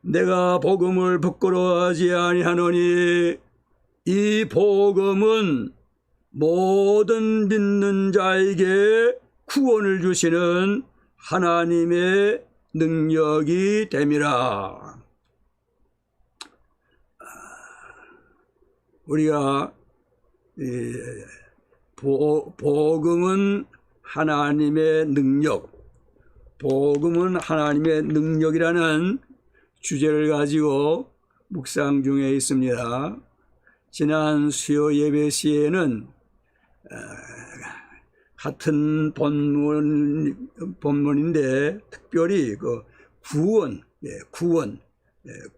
내가 복음을 부끄러워하지 아니하노니 이 복음은 모든 믿는 자에게 구원을 주시는 하나님의 능력이 됨이라. 우리가 복음은 하나님의 능력, 복음은 하나님의 능력이라는 주제를 가지고 묵상 중에 있습니다. 지난 수요 예배 시에는 같은 본문인데 특별히 그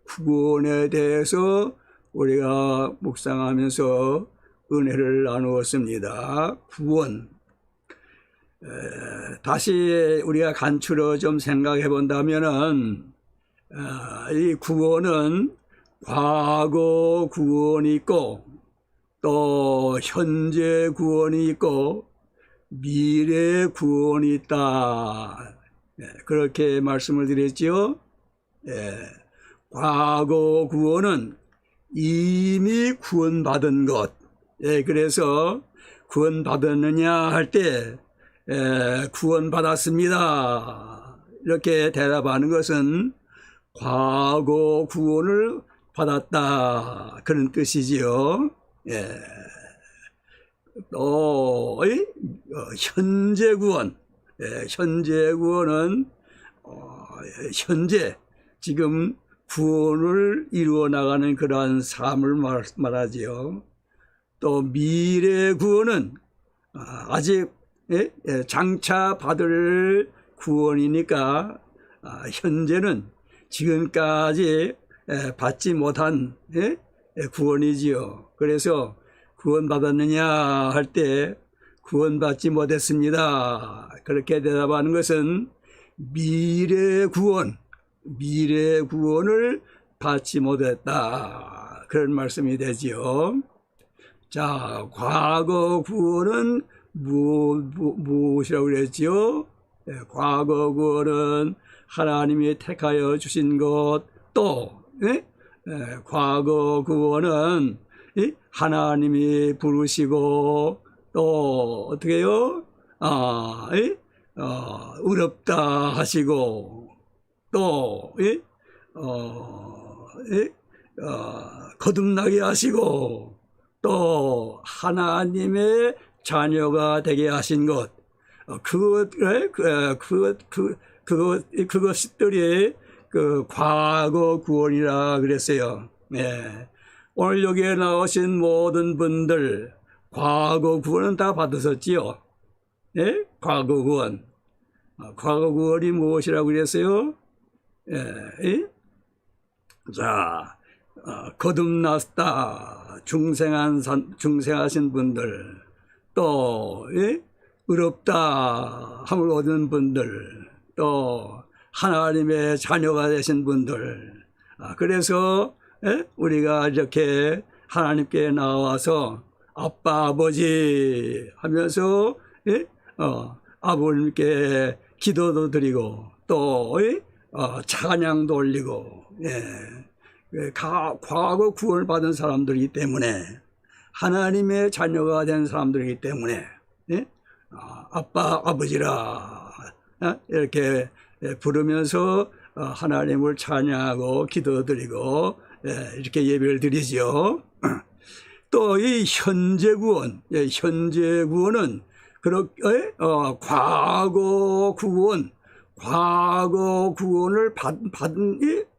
구원에 대해서 우리가 묵상하면서 은혜를 나누었습니다. 구원. 다시 우리가 간추려 좀 생각해 본다면은 이 구원은 과거 구원이 있고 또 현재 구원이 있고 미래 구원이 있다. 그렇게 말씀을 드렸죠. 과거 구원은 이미 구원받은 것. 그래서 구원받았느냐 할 때 구원받았습니다. 이렇게 대답하는 것은 과거 구원을 받았다. 그런 뜻이지요. 또 현재 구원. 현재 구원은 현재 지금 구원을 이루어 나가는 그러한 삶을 말하지요. 또 미래 구원은 아직 장차 받을 구원이니까 현재는 지금까지 받지 못한 구원이지요. 그래서 구원받았느냐 할 때 구원받지 못했습니다. 그렇게 대답하는 것은 미래 구원을 받지 못했다. 그런 말씀이 되지요. 자, 과거 구원은 무엇이라고 그랬지요? 과거 구원은 하나님이 택하여 주신 것, 또 과거 구원은 하나님이 부르시고 또 어떻게 해요? 어렵다 하시고 또 거듭나게 하시고 또 하나님의 자녀가 되게 하신 것, 그것들이 그 과거 구원이라 그랬어요. 오늘 여기에 나오신 모든 분들 과거 구원은 다 받으셨지요. 과거 구원. 과거 구원이 무엇이라고 그랬어요? 자, 거듭났다. 중생하신 분들, 또 의롭다 함을 얻은 분들, 또 하나님의 자녀가 되신 분들. 그래서 우리가 이렇게 하나님께 나와서 아빠 아버지 하면서 아버님께 기도도 드리고 또 찬양도 올리고 과거 구원을 받은 사람들이기 때문에, 하나님의 자녀가 된 사람들이기 때문에 아빠 아버지라 이렇게 부르면서 하나님을 찬양하고 기도드리고 이렇게 예배를 드리죠. 또 이 현재 구원은 그렇게 과거 구원을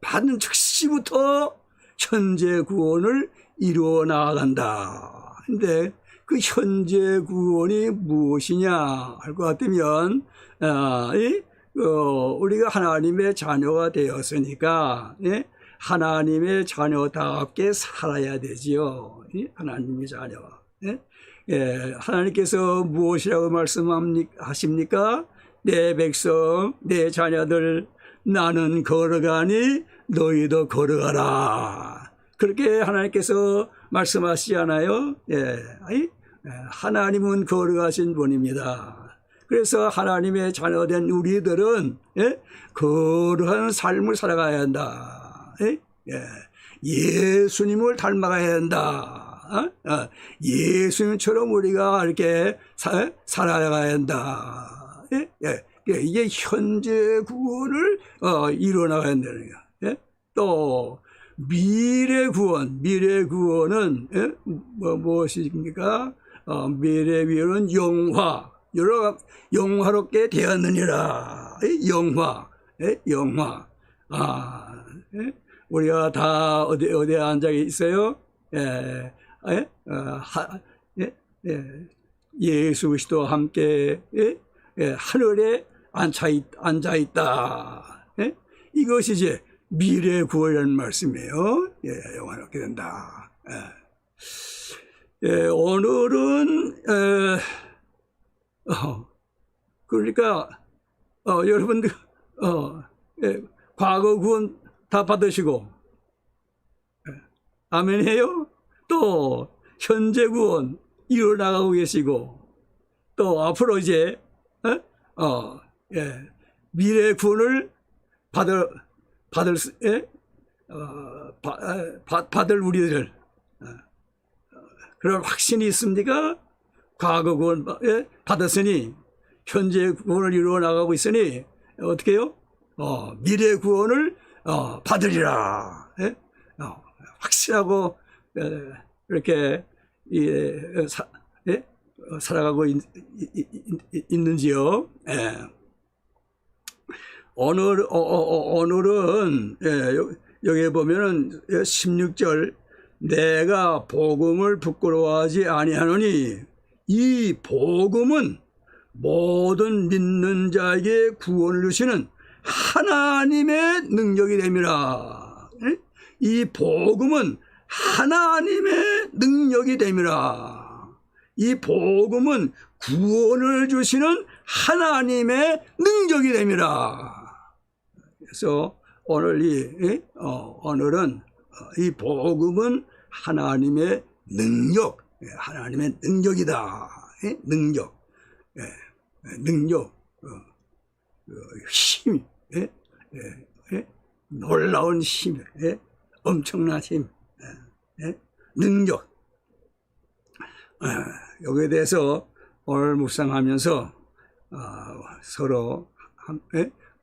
받는 즉시부터 현재 구원을 이루어 나간다. 근데 그 현재 구원이 무엇이냐 할 것 같으면 우리가 하나님의 자녀가 되었으니까 하나님의 자녀답게 살아야 되지요. 하나님의 자녀. 하나님께서 무엇이라고 말씀하십니까? 내 백성, 내 자녀들, 나는 걸어가니 너희도 걸어가라. 그렇게 하나님께서 말씀하시지 않아요? 하나님은 걸어가신 분입니다. 그래서 하나님의 자녀된 우리들은 그러한 삶을 살아가야 한다. 예? 예. 예수님을 닮아가야 한다. 예수님처럼 우리가 이렇게 살아가야 한다. 예? 예. 이게 현재 구원을 이뤄나가야 한다는 거예요. 예? 또 미래 구원은 예? 무엇입니까? 미래 구원은 영화, 영화롭게 되었느니라. 예? 영화, 예? 영화. 예? 우리가 다 어디에 앉아 있어요? 예, 예? 예? 예. 예수 그리스도와 함께 예? 예. 하늘에 앉아 있다. 예? 이것이 이제 미래 구원이라는 말씀이에요. 예, 영화롭게 된다. 예. 예, 오늘은 그러니까 여러분들 예, 과거 구원 다 받으시고 아멘해요. 또 현재 구원 이뤄나가고 계시고 또 앞으로 이제 예, 미래 구원을 받을 우리들 그런 확신이 있습니까? 과거 구원 받았으니 현재 구원을 이루어 나가고 있으니 어떻게 해요? 미래 구원을 받으리라. 예? 확실하고 이렇게 살아가고 있는지요? 예. 오늘은 여기 보면은 16절 내가 복음을 부끄러워하지 아니하노니 이 복음은 모든 믿는 자에게 구원을 주시는 하나님의 능력이 됨이라. 이 복음은 하나님의 능력이 됨이라. 이 복음은 구원을 주시는 하나님의 능력이 됨이라. 그래서 오늘은 이 복음은 하나님의 능력, 하나님의 능력이다. 능력, 힘, 놀라운 힘, 엄청난 힘, 능력. 여기에 대해서 오늘 묵상하면서 서로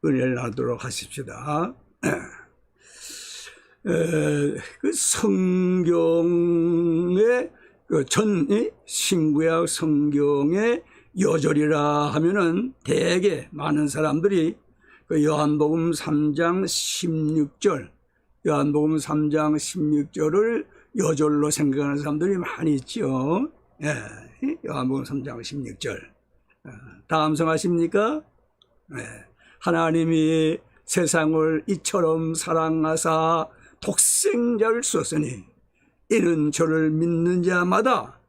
은혜를 나누도록 하십시다. 그 성경의 신구약 성경의 요절이라 하면은 대개 많은 사람들이 그 요한복음 3장 16절, 요한복음 3장 16절을 요절로 생각하는 사람들이 많이 있죠. 예, 요한복음 3장 16절. 다 암송하십니까? 예, 하나님이 세상을 이처럼 사랑하사 독생자를 주었으니 이는 저를 믿는 자마다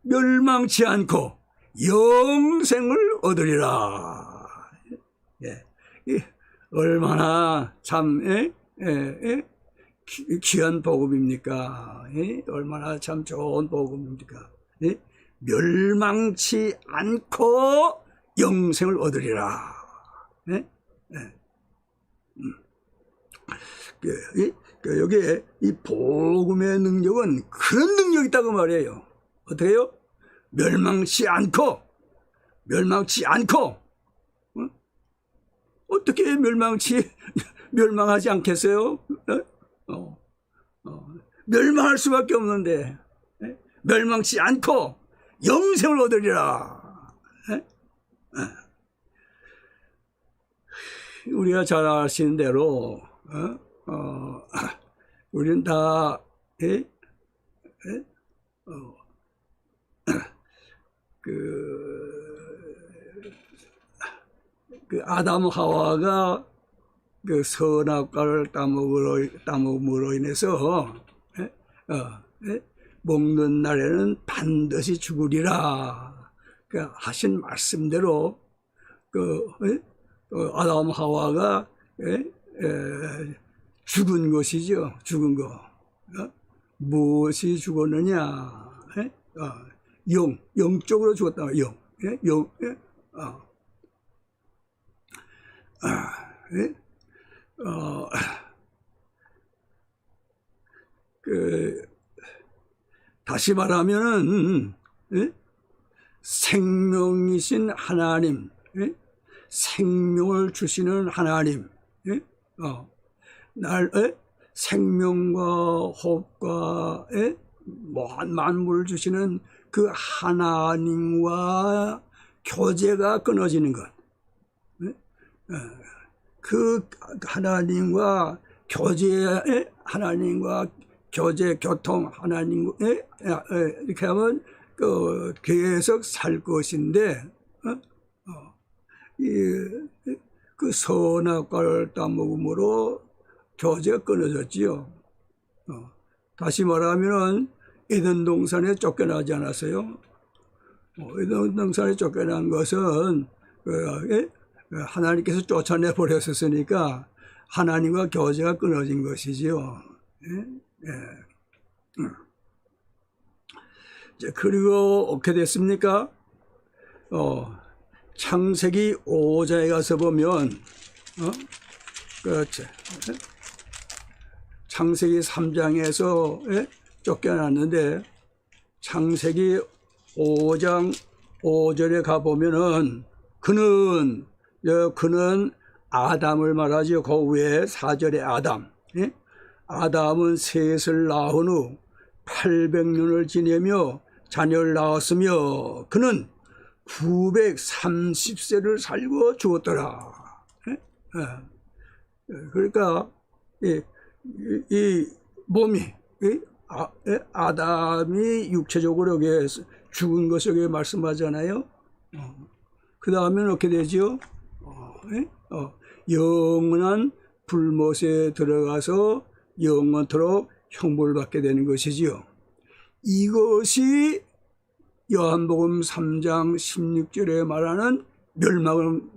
멸망치 않고 영생을 얻으리라. 예. 얼마나 참 귀한 복음입니까? 얼마나 참 좋은 복음입니까? 멸망치 않고 영생을 얻으리라. 여기에 이 복음의 능력은 그런 능력이 있다고 말이에요. 어떻게 해요? 멸망치 않고 어떻게 멸망하지 않겠어요? 멸망할 수밖에 없는데 멸망치 않고 영생을 얻으리라. 우리가 잘 아시는 대로 우리는 다 그 아담 하와가 그 선악과를 따먹음으로 인해서 먹는 날에는 반드시 죽으리라. 그 하신 말씀대로 아담 하와가 죽은 것이죠. 죽은 거. 무엇이 죽었느냐? 영적으로 죽었다. 영. 다시 말하면은 생명이신 하나님, 생명을 주시는 하나님, 생명과 호흡과 만물을 주시는 그 하나님과 교제가 끊어지는 것. 그 하나님과 교제, 교통, 하나님과 이렇게 하면 계속 살 것인데, 그 선악과를 따먹음으로 교제가 끊어졌지요. 다시 말하면은 에덴 동산에 쫓겨나지 않았어요. 에덴 동산에 쫓겨난 것은 하나님께서 쫓아내 버렸었으니까 하나님과 교제가 끊어진 것이지요. 그리고 어떻게 됐습니까? 창세기 5장에 가서 보면, 그렇죠. 창세기 3장에서 쫓겨났는데, 창세기 5장 5절에 가보면은, 그는 아담을 말하죠. 그 위에 4절에 아담. 아담은 셋을 낳은 후 800년을 지내며 자녀를 낳았으며, 그는 930세를 살고 죽었더라. 그러니까 이 몸이 아담이 육체적으로 죽은 것을 말씀하잖아요. 그 다음에는 어떻게 되죠? 영원한 불못에 들어가서 영원토록 형벌을 받게 되는 것이지요. 이것이 요한복음 3장 16절에 말하는 멸망인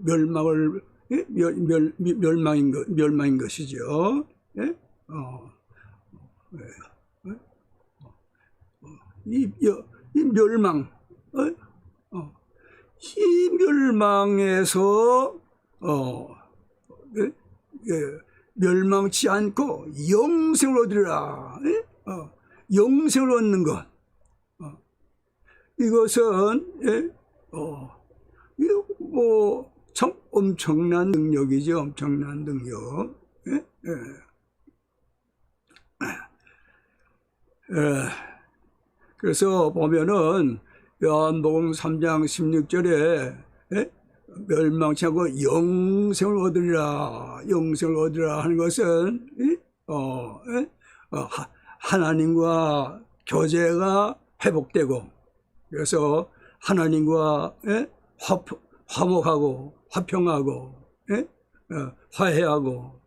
것이죠. 이 멸망, 이 멸망에서 멸망치 않고 영생을 얻으리라. 영생을 얻는 것. 이것은 참 엄청난 능력이죠. 엄청난 능력. 그래서 보면은 요한복음 3장 16절에 멸망치 않고 영생을 얻으리라. 영생을 얻으리라 하는 것은 하나님과 교제가 회복되고, 그래서 하나님과 화목하고 화평하고 화해하고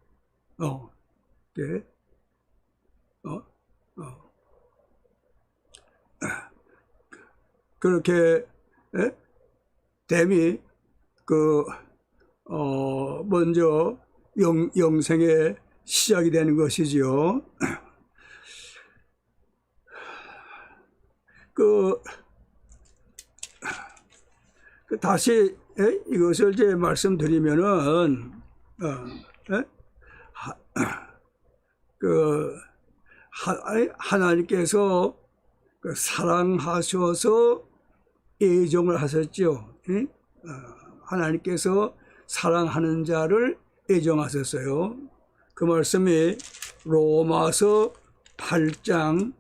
그렇게 됨이 먼저 영생의 시작이 되는 것이지요. 다시 이것을 이제 말씀드리면은 하나님께서 사랑하셔서 애정을 하셨죠. 하나님께서 사랑하는 자를 애정하셨어요. 그 말씀이 로마서 8장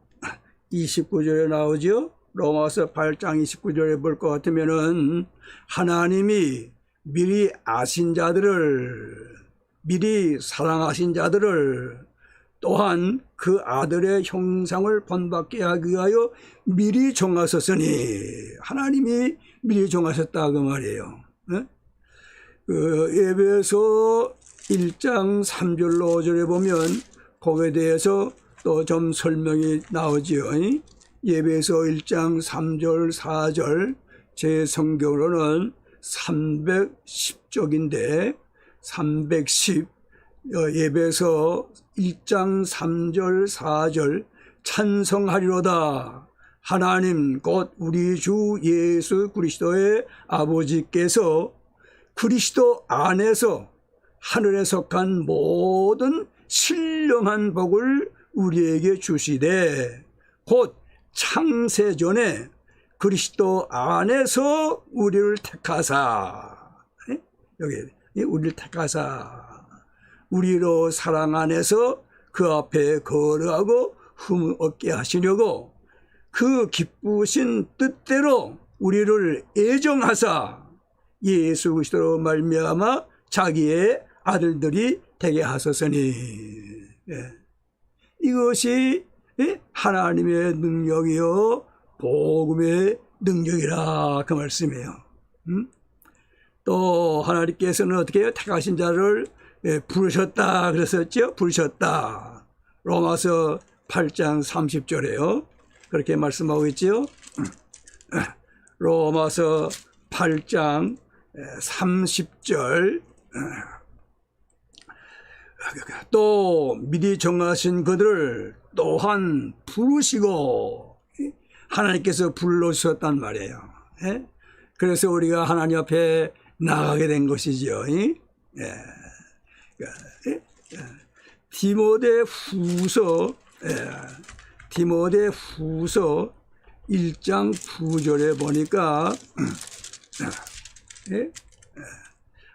29절에 나오죠. 로마서 8장 29절에 볼 것 같으면은 하나님이 미리 아신 자들을, 미리 사랑하신 자들을 또한 그 아들의 형상을 본받게 하기 위하여 미리 정하셨으니, 하나님이 미리 정하셨다 그 말이에요. 에베소 1장 3절로 5절에 보면 거기에 대해서 또 좀 설명이 나오지요. 에베소 1장 3절 4절 제 성경으로는 310쪽인데 310 에베소 1장 3절 4절 찬송하리로다. 하나님 곧 우리 주 예수 그리스도의 아버지께서 그리스도 안에서 하늘에 속한 모든 신령한 복을 우리에게 주시되 곧 창세전에 그리스도 안에서 우리를 택하사, 여기 우리를 택하사 우리로 사랑 안에서 그 앞에 거룩하고 흠 없게 하시려고 그 기쁘신 뜻대로 우리를 애정하사 예수 그리스도로 말미암아 자기의 아들들이 되게 하소서니. 이것이 하나님의 능력이요 복음의 능력이라 그 말씀이에요. 또 하나님께서는 어떻게 해요? 택하신 자를 부르셨다 그랬었죠. 부르셨다. 로마서 8장 30절에요. 그렇게 말씀하고 있죠. 로마서 8장 30절. 또 미리 정하신 그들을 또한 부르시고, 하나님께서 불러주셨단 말이에요. 그래서 우리가 하나님 앞에 나가게 된 것이죠. 디모데 후서 1장 9절에 보니까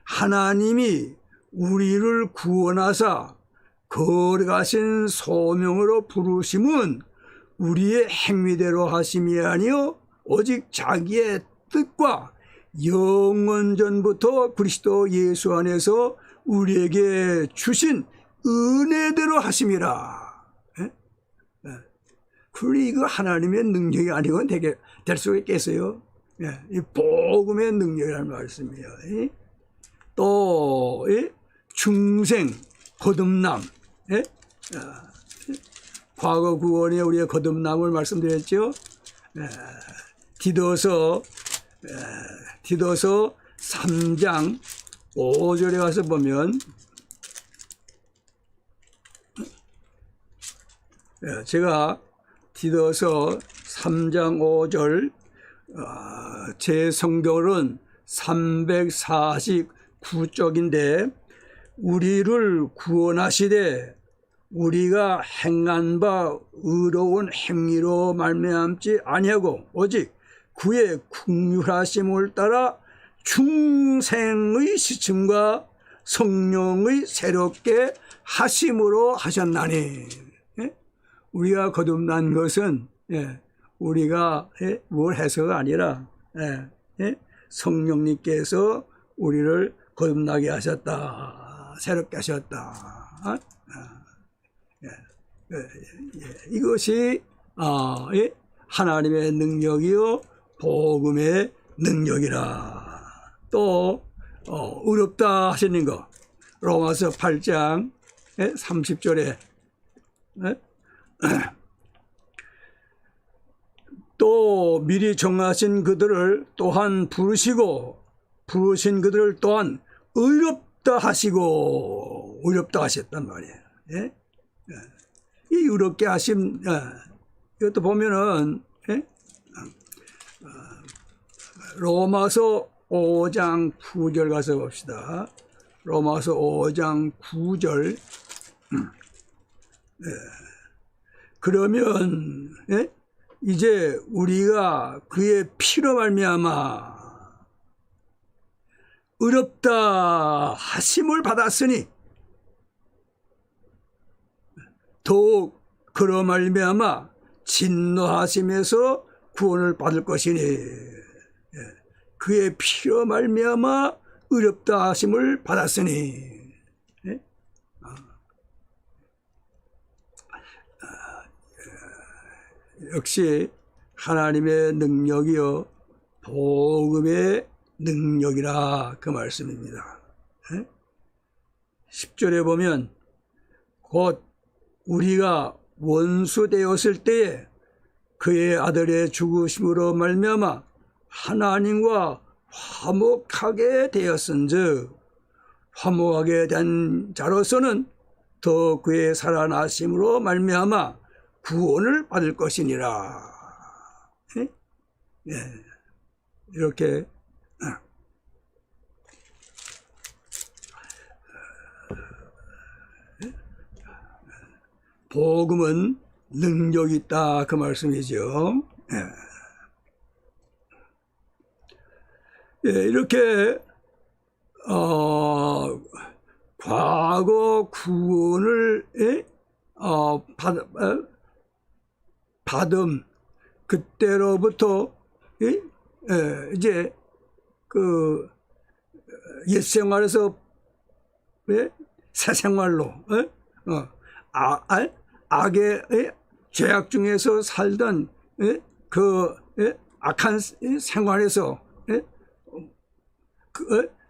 하나님이 우리를 구원하사 거룩하신 소명으로 부르심은 우리의 행위대로 하심이 아니요 오직 자기의 뜻과 영원전부터 그리스도 예수 안에서 우리에게 주신 은혜대로 하심이라. 그러니 이거 하나님의 능력이 아니고 될 수가 있겠어요? 이 복음의 능력이라는 말씀이에요. 또 중생, 거듭남. 과거 구원에 우리의 거듭남을 말씀드렸죠. 디도서 3장 5절에 가서 보면, 제가 디도서 3장 5절, 제 성경은 349쪽인데, 우리를 구원하시되 우리가 행한 바 의로운 행위로 말미암지 아니하고 오직 그의 긍휼하심을 따라 중생의 시침과 성령의 새롭게 하심으로 하셨나니. 우리가 거듭난 것은 우리가 뭘 해서가 아니라 성령님께서 우리를 거듭나게 하셨다, 새롭게 하셨다. 이것이 하나님의 능력이요 복음의 능력이라. 또 어렵다 하시는 거, 로마서 8장 30절에 또 미리 정하신 그들을 또한 부르시고 부르신 그들을 또한 의롭다 하시고, 의롭다 하셨단 말이에요. 이 의롭게 하심, 이것도 보면은 로마서 5장 9절 가서 봅시다. 로마서 5장 9절. 그러면 이제 우리가 그의 피로 말미암아 의롭다 하심을 받았으니 더욱 그로 말미암아 진노하심에서 구원을 받을 것이니, 그의 피로 말미암아 의롭다 하심을 받았으니. 역시 하나님의 능력이요 복음의 능력이라 그 말씀입니다. 10절에 보면 곧 우리가 원수 되었을 때에 그의 아들의 죽으심으로 말미암아 하나님과 화목하게 되었은즉 화목하게 된 자로서는 더 그의 살아나심으로 말미암아 구원을 받을 것이니라. 이렇게 복음은 능력이 있다 그 말씀이죠. 예, 이렇게 과거 구원을 받음 그때로부터 이제 그 옛 생활에서 새 생활로 악의 죄악 중에서 살던 그 악한 생활에서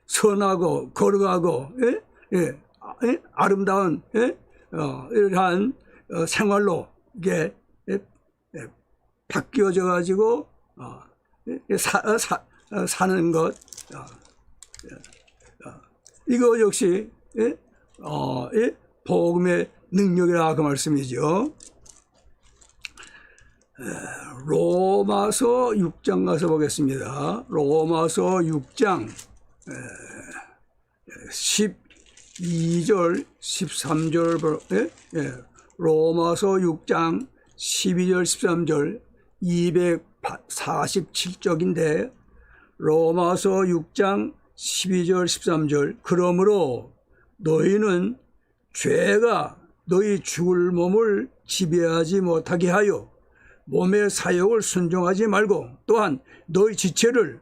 선하고 거룩하고 아름다운 이러한 생활로 이게 바뀌어져 가지고 사는 것, 이거 역시 복음의 능력이라 그 말씀이죠. 로마서 6장 가서 보겠습니다. 로마서 6장 12절 13절 로마서 6장 12절 13절 247쪽인데 로마서 6장 12절 13절 그러므로 너희는 죄가 너희 죽을 몸을 지배하지 못하게 하여 몸의 사욕을 순종하지 말고 또한 너희 지체를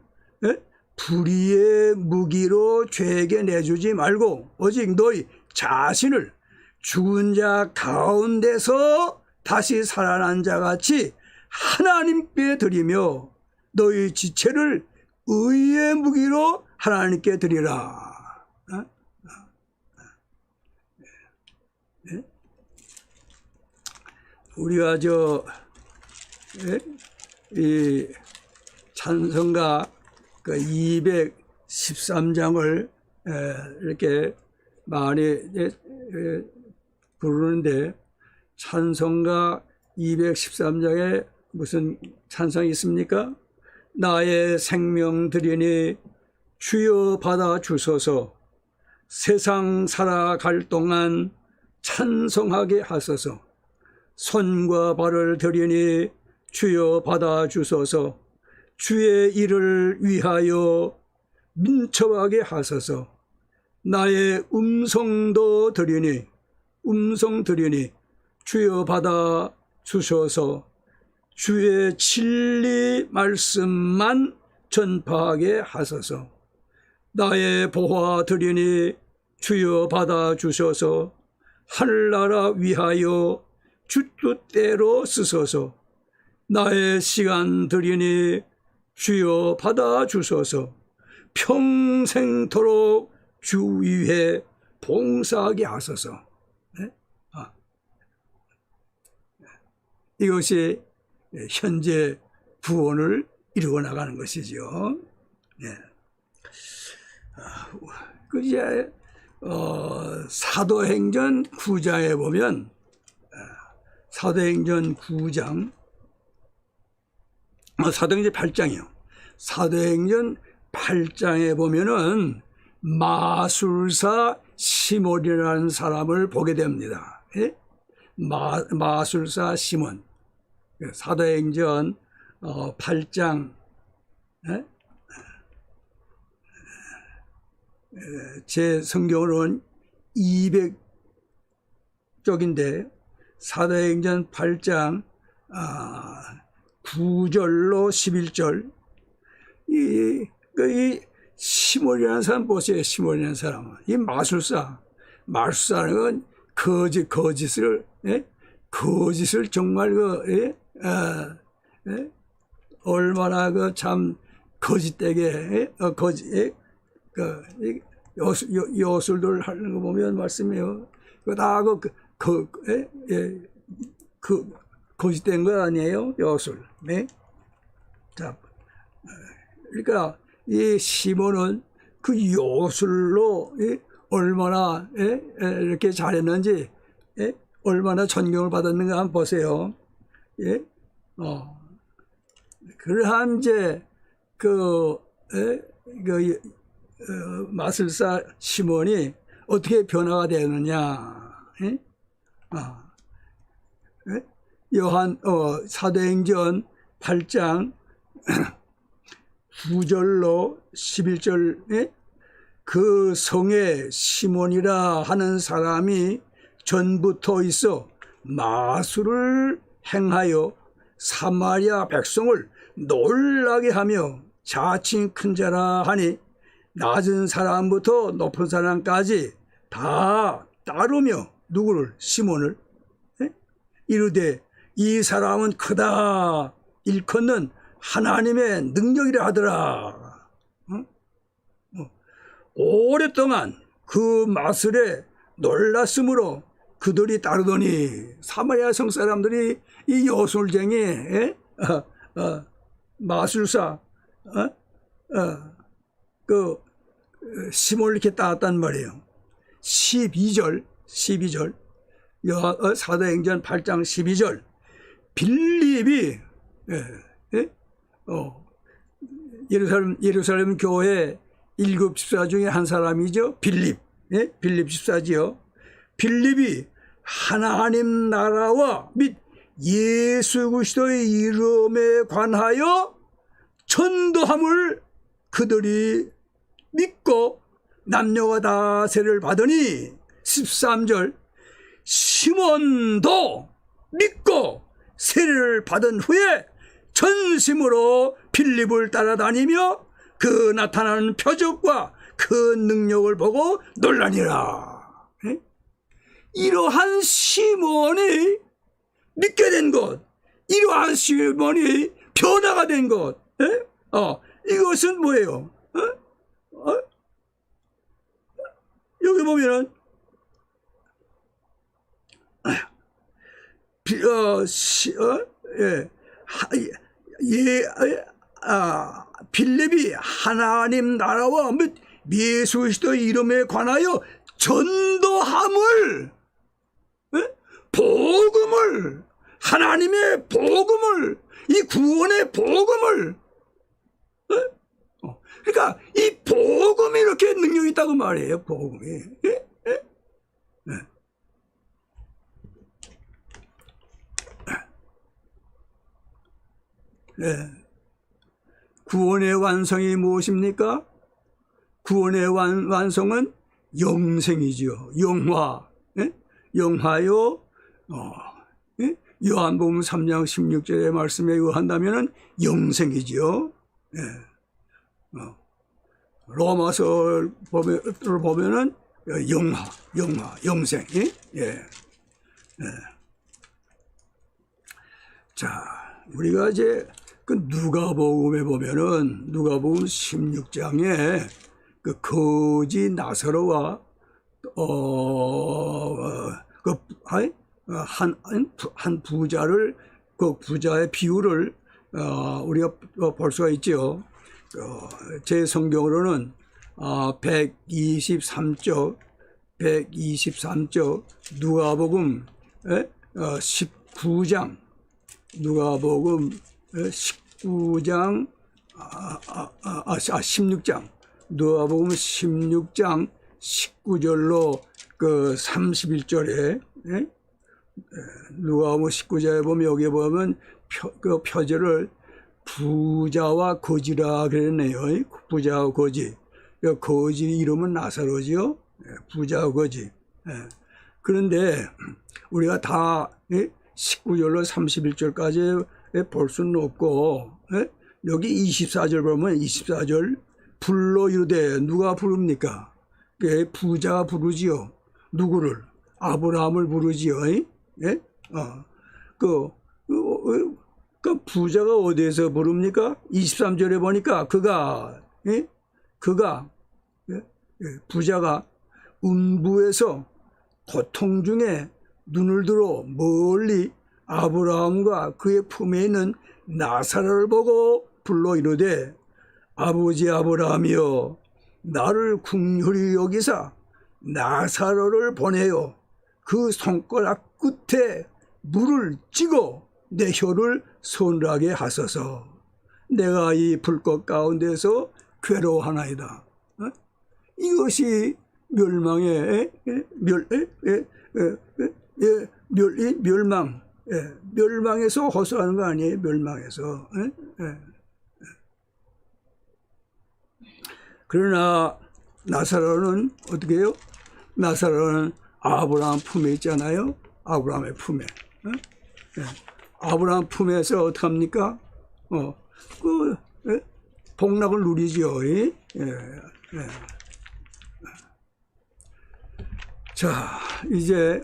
불의의 무기로 죄에게 내주지 말고 오직 너희 자신을 죽은 자 가운데서 다시 살아난 자 같이 하나님께 드리며 너희 지체를 의의 무기로 하나님께 드리라. 우리가 이 찬송가 그 213장을 이렇게 많이 부르는데 찬송가 213장에 무슨 찬송이 있습니까? 나의 생명 드리니 주여 받아 주소서 세상 살아갈 동안 찬송하게 하소서 손과 발을 드리니 주여 받아 주소서 주의 일을 위하여 민첩하게 하소서 나의 음성도 드리니 주여 받아 주소서 주의 진리 말씀만 전파하게 하소서 나의 보화 드리니 주여 받아 주소서 하늘나라 위하여 주 뜻대로 쓰소서 나의 시간 드리니 주여 받아 주소서 평생토록 주 위에 봉사하게 하소서. 이것이 현재 구원을 이루어 나가는 것이죠. 그 이제 사도행전 9장에 보면 사도행전 9장 사도행전 8장이요. 사도행전 8장에 보면은 마술사 시몬이라는 사람을 보게 됩니다. 마술사 시몬. 사도행전 8장 제 성경으로는 200쪽인데 사도행전 8장 9절로 11절 이 시몬이라는 사람 보세요. 시몬이라는 사람은 이 마술사라는 건 거짓을 정말 얼마나 참 거짓되게 요술들 하는 거 보면 말씀이에요. 다 거짓된 거 아니에요? 요술. 자, 그러니까 이 시몬은 그 요술로 얼마나 이렇게 잘했는지 얼마나 존경을 받았는가 한번 보세요. 그러한 이제 마술사 시몬이 어떻게 변화가 되느냐? 사도행전 8장 9절로 11절에 그 성에 시몬이라 하는 사람이 전부터 있어 마술을 행하여 사마리아 백성을 놀라게 하며 자칭 큰 자라 하니 낮은 사람부터 높은 사람까지 다 따르며 누구를? 시몬을 이르되 이 사람은 크다 일컫는 하나님의 능력이라 하더라. 오랫동안 그 마술에 놀랐으므로 그들이 따르더니 사마리아 성 사람들이 이 요술쟁이 마술사 그 시몬을 이렇게 따랐단 말이에요. 12절 사도행전 8장 12절 빌립이 예루살렘 교회 7 집사 중에 한 사람이죠. 빌립 집사지요. 빌립이 하나님 나라와 및 예수 그리스도의 이름에 관하여 전도함을 그들이 믿고 남녀가 다 세례를 받으니 13절 시몬도 믿고 세례를 받은 후에 전심으로 빌립을 따라다니며 그 나타나는 표적과 그 능력을 보고 놀라니라. 이러한 시몬이 믿게 된 것, 이러한 시몬이 변화가 된 것, 이것은 뭐예요? 여기 보면은 빌립이 하나님 나라와 및 예수 그리스도의 이름에 관하여 전도함을, 복음을, 하나님의 복음을, 이 구원의 복음을, 그러니까 이 복음이 이렇게 능력이 있다고 말이에요. 복음이. 구원의 완성이 무엇입니까? 구원의 완성은 영생이죠. 영화. 영화요. 요한복음 3장 16절의 말씀에 의한다면 영생이죠. 로마서를 보면은 영화, 영생. 자, 우리가 이제 그 누가복음에 보면은 누가복음 16장에 그 거지 나사로와 한 부자를, 그 부자의 비유를 우리가 볼 수가 있죠. 제 성경으로는 123쪽 누가복음 19장 누가복음 19장 16장 누가복음 16장 19절로 그 31절에 누가복음 19장에 보면 여기 보면 그 표절을 부자와 거지라 그랬네요. 부자와 거지. 거지 이름은 나사로지요. 부자와 거지. 그런데 우리가 다 19절로 31절까지 볼 수는 없고, 여기 24절 보면 24절 불로 이르되 누가 부릅니까? 부자가 부르지요. 누구를? 아브라함을 부르지요. 그 부자가 어디에서 부릅니까? 23절에 보니까 부자가 음부에서 고통 중에 눈을 들어 멀리 아브라함과 그의 품에 있는 나사로를 보고 불러 이르되 아버지 아브라함이여 나를 긍휼히 여기사 나사로를 보내어 그 손가락 끝에 물을 찍어 내 혀를 서늘하게 하소서. 내가 이 불꽃 가운데서 괴로워하나이다. 이것이 멸망의 멸망, 멸망해서 호소하는 거 아니에요? 멸망해서. 그러나 나사로는 어떻게 해요? 나사로는 아브라함 품에 있잖아요. 아브라함의 품에. 아브라함 품에서 어떻게 합니까? 복락을 누리죠. 자, 이제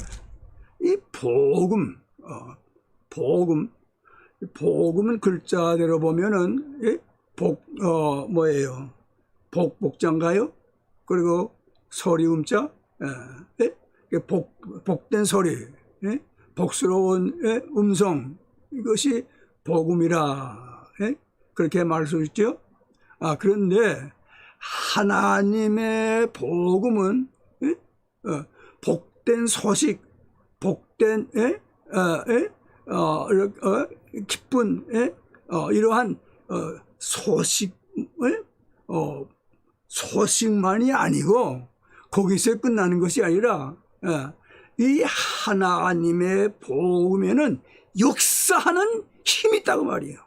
이 복음은 글자대로 보면은 뭐예요? 복장가요? 그리고 소리 음자, 복된 소리, 복스러운 음성, 이것이 복음이라 그렇게 말할 수 있죠. 그런데 하나님의 복음은 복된 소식, 복된 기쁜 이러한 소식만이 아니고 거기서 끝나는 것이 아니라 이 하나님의 복음에는 역사하는 힘이 있다고 말이에요.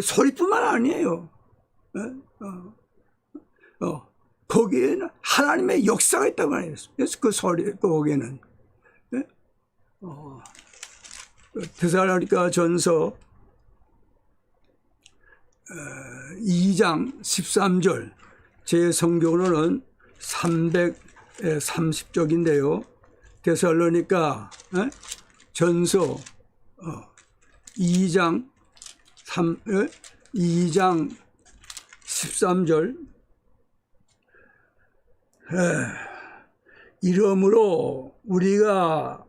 소리뿐만 아니에요. 거기에는 하나님의 역사가 있다고 말이에요. 그래서 그 소리, 거기에는. 데살로니가 전서 2장 13절, 제 성경으로는 330쪽인데요. 데살로니가 전서 2장 13절, 이러므로 우리가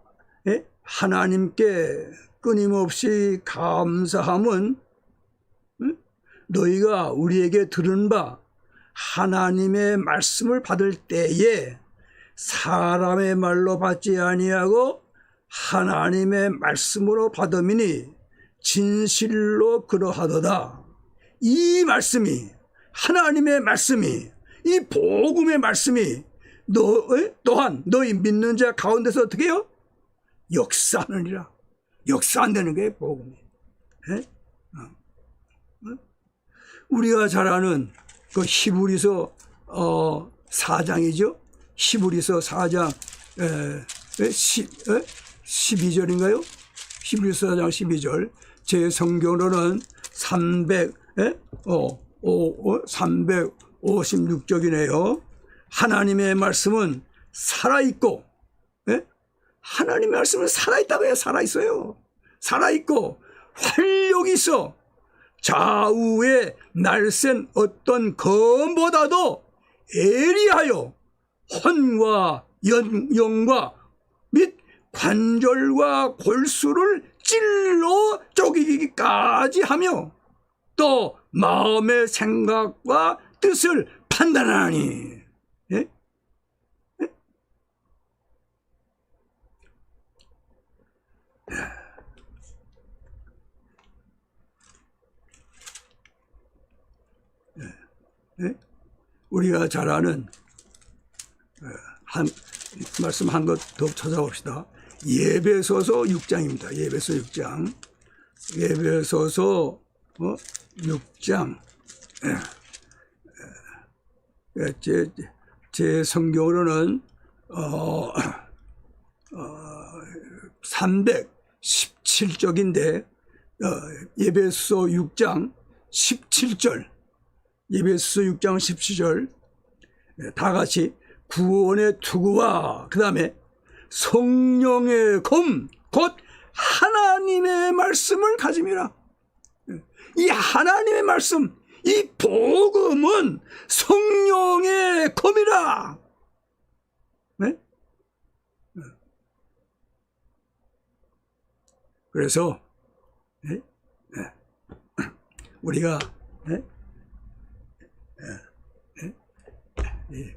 하나님께 끊임없이 감사함은 너희가 우리에게 들은 바 하나님의 말씀을 받을 때에 사람의 말로 받지 아니하고 하나님의 말씀으로 받음이니 진실로 그러하도다. 이 말씀이, 하나님의 말씀이, 이 복음의 말씀이 또한 너희 믿는 자 가운데서 어떻게 해요? 역사하느니라. 역사한다는 게 복음이에요. 우리가 잘 아는 그 히브리서 4장이죠. 히브리서 4장 12절인가요? 히브리서 4장 12절. 제 성경으로는 356쪽이네요. 하나님의 말씀은 살아있고, 하나님의 말씀은 살아있다고 해요. 살아있어요. 살아있고 활력이 있어 좌우에 날쌘 어떤 검보다도 예리하여 혼과 영과 및 관절과 골수를 찔러 쪼개기까지 하며 또 마음의 생각과 뜻을 판단하니. 우리가 잘 아는 말씀 한 것 더 찾아봅시다. 예배소서 6장입니다. 예배소 6장. 예배소서 6장. 제 성경으로는 317쪽인데 예배소 6장 17절. 예배소 6장 17절. 다 같이 구원의 투구와 그 다음에 성령의 검, 곧 하나님의 말씀을 가짐이라. 이 하나님의 말씀, 이 복음은 성령의 검이라. 네? 그래서 우리가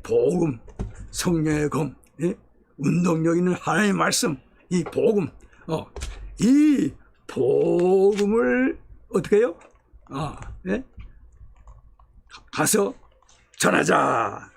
복음, 성령의 검, 운동력 있는 하나님의 말씀, 이 복음, 이 복음을 어떻게 해요? 가서 전하자.